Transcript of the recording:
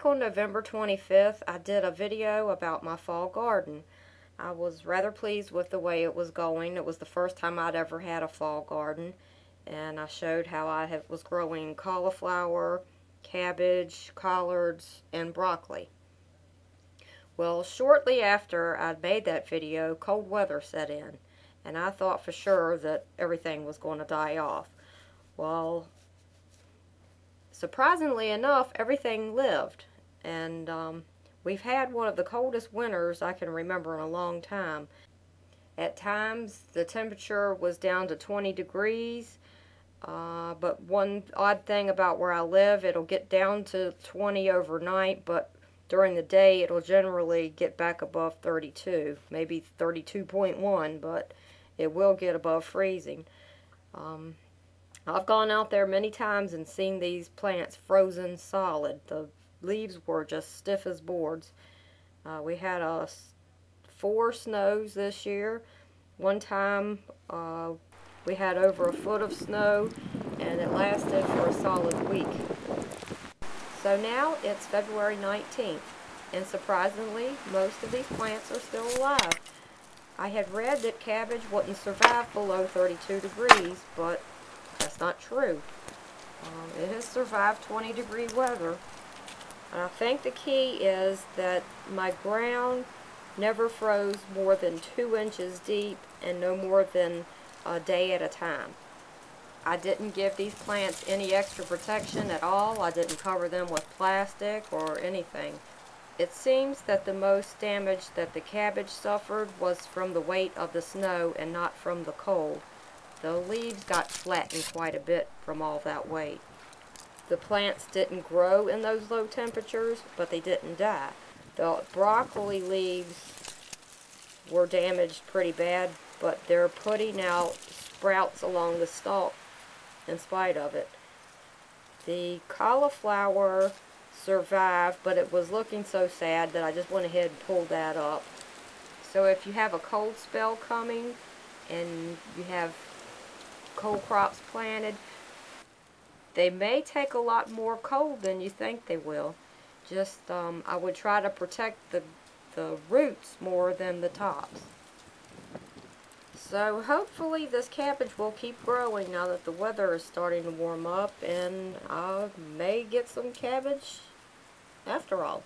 Back on November 25th, I did a video about my fall garden. I was rather pleased with the way it was going. It was the first time I'd ever had a fall garden, and I showed how was growing cauliflower, cabbage, collards, and broccoli. Well, shortly after I'd made that video, cold weather set in, and I thought for sure that everything was going to die off. Well, surprisingly enough, everything lived, and we've had one of the coldest winters I can remember in a long time. At times, the temperature was down to 20 degrees, but one odd thing about where I live, it'll get down to 20 overnight, but during the day, it'll generally get back above 32, maybe 32.1, but it will get above freezing. I've gone out there many times and seen these plants frozen solid. The leaves were just stiff as boards. We had 4 snows this year. One time we had over a foot of snow, and it lasted for a solid week. So now it's February 19th, and surprisingly, most of these plants are still alive. I had read that cabbage wouldn't survive below 32 degrees, but that's not true. It has survived 20-degree weather. And I think the key is that my ground never froze more than 2 inches deep and no more than a day at a time. I didn't give these plants any extra protection at all. I didn't cover them with plastic or anything. It seems that the most damage that the cabbage suffered was from the weight of the snow and not from the cold. The leaves got flattened quite a bit from all that weight. The plants didn't grow in those low temperatures, but they didn't die. The broccoli leaves were damaged pretty bad, but they're putting out sprouts along the stalk in spite of it. The cauliflower survived, but it was looking so sad that I just went ahead and pulled that up. So if you have a cold spell coming and you have cold crops planted, they may take a lot more cold than you think they will. Just I would try to protect the roots more than the tops. So hopefully this cabbage will keep growing now that the weather is starting to warm up, and I may get some cabbage after all.